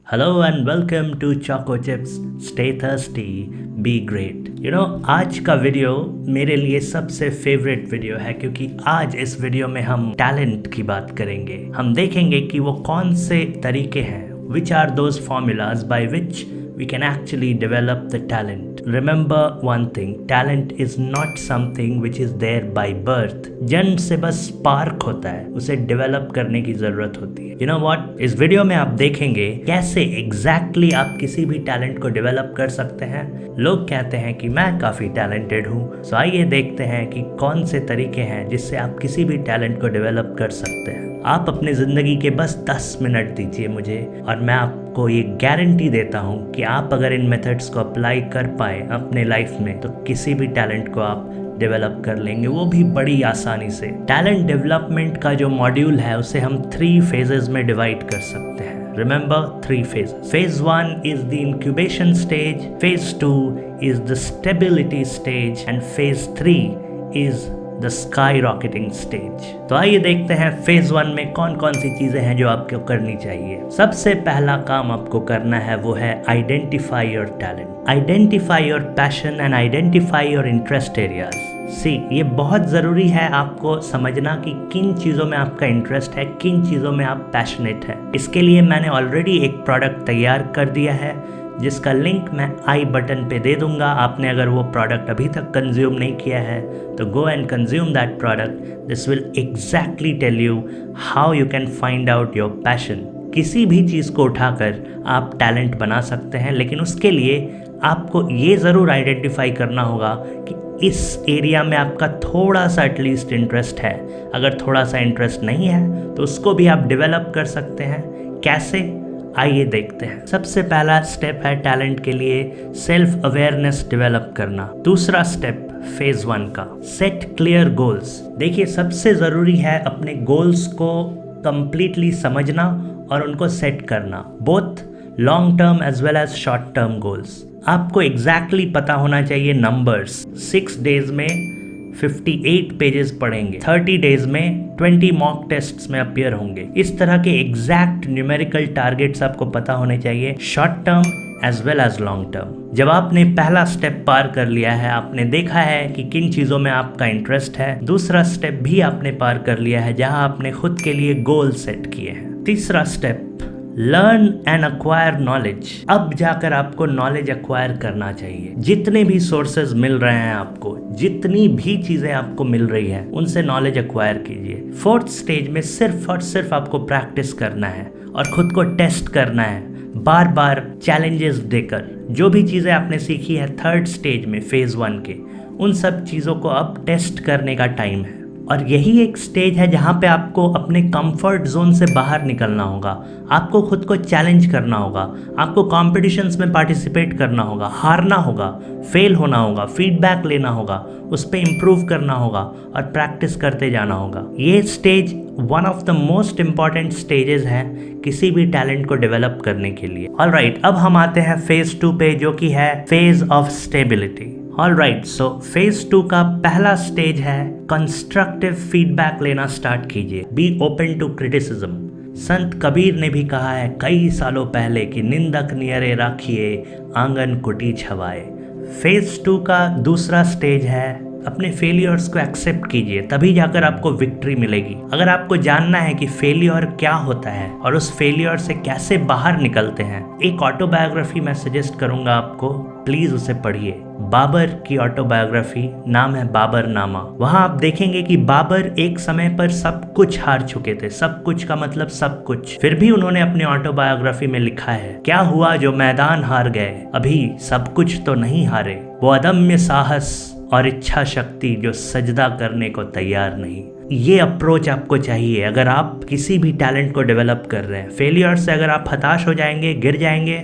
Hello and welcome to Choco Chips. Stay thirsty, be great. आज का video मेरे लिए सबसे फेवरेट वीडियो है क्योंकि आज इस वीडियो में हम टैलेंट की बात करेंगे। हम देखेंगे कि वो कौन से तरीके हैं, which are those formulas by which we can actually develop the talent. Remember one thing, talent is not something which is there by birth. जन्म से बस स्पार्क होता है, उसे डेवलप करने की जरूरत होती है। You know what? इस वीडियो में आप देखेंगे कैसे एग्जैक्टली आप किसी भी टैलेंट को डेवलप कर सकते हैं। लोग कहते हैं कि मैं काफी टैलेंटेड हूँ, सो आइए देखते हैं कि कौन से तरीके हैं जिससे आप किसी भी टैलेंट को डेवलप कर सकते हैं। आप अपने ज़िंदगी के बस 10 मिनट दीजिए मुझे और मैं आपको ये गारंटी देता हूँ कि आप अगर इन मेथड्स को अप्लाई कर पाए अपने लाइफ में तो किसी भी टैलेंट को आप डेवलप कर लेंगे, वो भी बड़ी आसानी से। टैलेंट डेवलपमेंट का जो मॉड्यूल है उसे हम 3 फेजेस में डिवाइड कर सकते हैं। Remember 3 phases. Phase 1 is the incubation stage, phase 2 is the stability stage and phase 3 is the skyrocketing stage. तो आइए देखते हैं फेज 1 में कौन कौन सी चीजें हैं जो आपको करनी चाहिए। सबसे पहला काम आपको करना है वो है identify your talent, identify your passion and identify your interest areas. ये बहुत ज़रूरी है आपको समझना कि किन चीज़ों में आपका इंटरेस्ट है, किन चीज़ों में आप पैशनेट हैं। इसके लिए मैंने ऑलरेडी एक प्रोडक्ट तैयार कर दिया है जिसका लिंक मैं आई बटन पे दे दूंगा। आपने अगर वो प्रोडक्ट अभी तक कंज्यूम नहीं किया है तो go and consume that product. This will exactly tell you how you can find out your passion. किसी भी चीज़ को उठाकर आप टैलेंट बना सकते हैं, लेकिन उसके लिए आपको ये ज़रूर आइडेंटिफाई करना होगा कि इस एरिया में आपका थोड़ा सा एटलीस्ट इंटरेस्ट है। अगर थोड़ा सा इंटरेस्ट नहीं है तो उसको भी आप डेवलप कर सकते हैं। कैसे, आइए देखते हैं। सबसे पहला स्टेप है टैलेंट के लिए सेल्फ अवेयरनेस डेवलप करना। दूसरा स्टेप फेज 1 का, सेट क्लियर गोल्स। देखिए, सबसे ज़रूरी है अपने गोल्स को कंप्लीटली समझना और उनको सेट करना, both long term as well as short term goals. आपको एग्जैक्टली पता होना चाहिए नंबर्स। 6 डेज में 58 पेजेस पढ़ेंगे, 30 डेज में 20 मॉक टेस्ट्स में अपीयर होंगे। इस तरह के एग्जैक्ट न्यूमेरिकल टारगेट्स आपको पता होने चाहिए, short term as well as long term. जब आपने पहला स्टेप पार कर लिया है, आपने देखा है कि किन चीज़ों में आपका इंटरेस्ट है, दूसरा स्टेप भी आपने पार कर लिया है जहां आपने खुद के लिए गोल सेट किए हैं। तीसरा step, learn and acquire knowledge. अब जाकर आपको नॉलेज अक्वायर करना चाहिए। जितने भी सोर्सेज मिल रहे हैं आपको, जितनी भी चीज़ें आपको मिल रही हैं, उनसे नॉलेज अक्वायर कीजिए। 4th स्टेज में सिर्फ और सिर्फ आपको प्रैक्टिस करना है और खुद को टेस्ट करना है, बार बार चैलेंजेस देकर। जो भी चीज़ें आपने सीखी है 3rd स्टेज में फेज 1 के, उन सब चीज़ों को अब टेस्ट करने का टाइम है। और यही एक स्टेज है जहाँ पे आपको अपने कंफर्ट जोन से बाहर निकलना होगा, आपको खुद को चैलेंज करना होगा, आपको कॉम्पिटिशन्स में पार्टिसिपेट करना होगा, हारना होगा, फेल होना होगा, फीडबैक लेना होगा, उस पर इम्प्रूव करना होगा और प्रैक्टिस करते जाना होगा। ये stage one of the most important stages है किसी भी टैलेंट को डेवलप करने के लिए। ऑलराइट, अब हम आते हैं फेज 2 पे, जो कि है phase of stability. All right, so phase 2 का पहला स्टेज है कंस्ट्रक्टिव फीडबैक लेना स्टार्ट कीजिए। Be open to criticism. Sant Kabir ने भी कहा है कई सालों पहले कि निंदक नियरे राखिए, आंगन कुटी छवाए। फेज 2 का दूसरा स्टेज है अपने फेलियर्स को एक्सेप्ट कीजिए, तभी जाकर आपको विक्ट्री मिलेगी। अगर आपको जानना है कि फेलियर क्या होता है और उस फेलियर से कैसे बाहर निकलते हैं, एक ऑटोबायोग्राफी मैं सजेस्ट करूंगा आपको, प्लीज उसे पढ़िए। बाबर की ऑटोबायोग्राफी, नाम है बाबर नामा। वहां आप देखेंगे कि बाबर एक समय पर सब कुछ हार चुके थे, सब कुछ का मतलब सब कुछ। फिर भी उन्होंने अपनी ऑटोबायोग्राफी में लिखा है, क्या हुआ जो मैदान हार गए, अभी सब कुछ तो नहीं हारे। वो अदम्य साहस और इच्छा शक्ति जो सजदा करने को तैयार नहीं। ये अप्रोच आपको चाहिए अगर आप किसी भी टैलेंट को डेवलप कर रहे हैं। फेलियर से अगर आप हताश हो जाएंगे, गिर जाएंगे,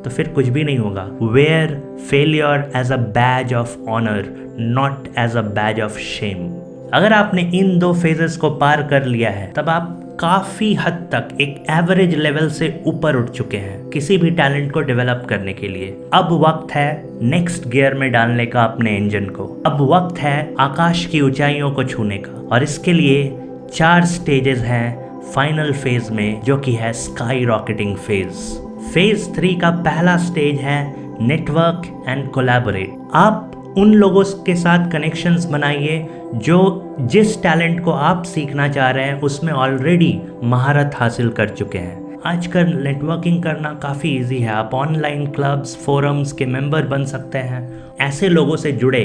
तो फिर कुछ भी नहीं होगा। Wear failure as a badge of honour, not as a badge of shame. अगर आपने इन 2 फेजेस को पार कर लिया है, तब आप काफ़ी हद तक एक एवरेज लेवल से ऊपर उठ चुके हैं किसी भी टैलेंट को डेवलप करने के लिए। अब वक्त है नेक्स्ट गियर में डालने का अपने इंजन को। अब वक्त है आकाश की ऊंचाइयों को छूने का, और इसके लिए 4 स्टेजेस हैं फाइनल फेज में, जो कि है स्काई रॉकेटिंग फेज। फेज 3 का पहला स्टेज है नेटवर्क एंड कोलैबोरेट। आप उन लोगों के साथ कनेक्शंस बनाइए जो जिस टैलेंट को आप सीखना चाह रहे हैं उसमें ऑलरेडी महारत हासिल कर चुके हैं। आजकल नेटवर्किंग करना काफ़ी इजी है। आप ऑनलाइन क्लब्स, फोरम्स के मेंबर बन सकते हैं। ऐसे लोगों से जुड़े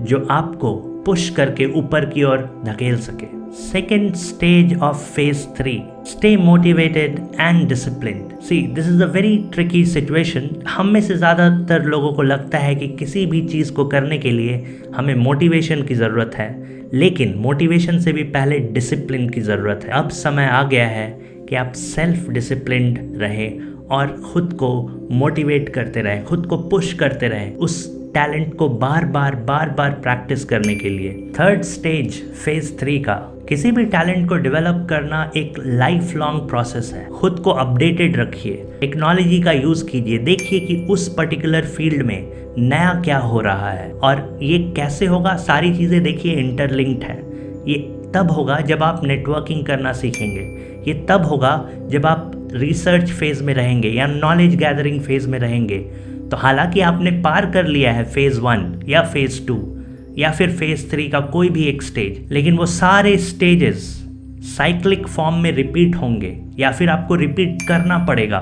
जो आपको पुश करके ऊपर की ओर धकेल सके। Second stage of phase 3, stay motivated and disciplined. See, this is a very tricky situation. हम में से ज़्यादातर लोगों को लगता है कि किसी भी चीज़ को करने के लिए हमें मोटिवेशन की ज़रूरत है, लेकिन मोटिवेशन से भी पहले डिसिप्लिन की ज़रूरत है। अब समय आ गया है कि आप सेल्फ डिसिप्लिन्ड रहें और ख़ुद को मोटिवेट करते रहें, खुद को पुश करते रहें उस टैलेंट को बार बार प्रैक्टिस करने के लिए। थर्ड स्टेज फेज 3 का, किसी भी टैलेंट को डेवलप करना एक लाइफ लॉन्ग प्रोसेस है। खुद को अपडेटेड रखिए, टेक्नोलॉजी का यूज़ कीजिए, देखिए कि उस पर्टिकुलर फील्ड में नया क्या हो रहा है और ये कैसे होगा। सारी चीज़ें देखिए इंटरलिंक्ड है। ये तब होगा जब आप नेटवर्किंग करना सीखेंगे, ये तब होगा जब आप रिसर्च फेज में रहेंगे या नॉलेज गैदरिंग फेज में रहेंगे। तो हालांकि आपने पार कर लिया है फेज 1 या फेज 2 या फिर फेज 3 का कोई भी एक स्टेज, लेकिन वो सारे स्टेजेस साइक्लिक फॉर्म में रिपीट होंगे या फिर आपको रिपीट करना पड़ेगा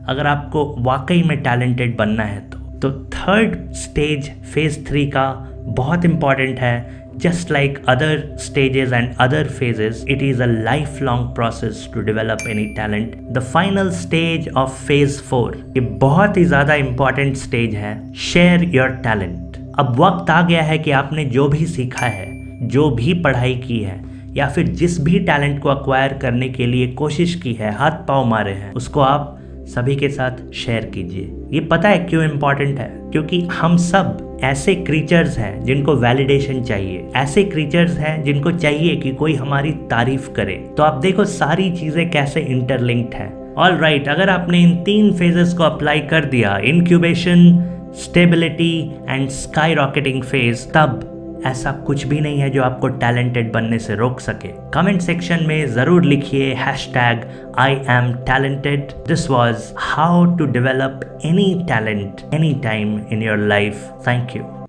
अगर आपको वाकई में टैलेंटेड बनना है। तो थर्ड स्टेज फेज 3 का बहुत इंपॉर्टेंट है। Just like other stages and other phases, it is a lifelong process to develop any talent. The final stage of phase 4, ये बहुत ही ज़्यादा important stage है, share your talent. अब वक्त आ गया है कि आपने जो भी सीखा है, जो भी पढ़ाई की है या फिर जिस भी टैलेंट को अक्वायर करने के लिए कोशिश की है, हाथ पाँव मारे हैं, उसको आप सभी के साथ शेयर कीजिए। ये पता है क्यों इम्पॉर्टेंट है? क्योंकि हम सब ऐसे क्रीचर्स हैं जिनको वैलिडेशन चाहिए, ऐसे क्रीचर्स हैं जिनको चाहिए कि कोई हमारी तारीफ करे। तो आप देखो सारी चीज़ें कैसे इंटरलिंक्ड हैं। ऑल राइट, अगर आपने इन 3 फेजेस को अप्लाई कर दिया, incubation, stability and sky rocketing phase, तब ऐसा कुछ भी नहीं है जो आपको टैलेंटेड बनने से रोक सके। कमेंट सेक्शन में ज़रूर लिखिए #IamTalented। This was how to develop any talent anytime in your life. Thank you.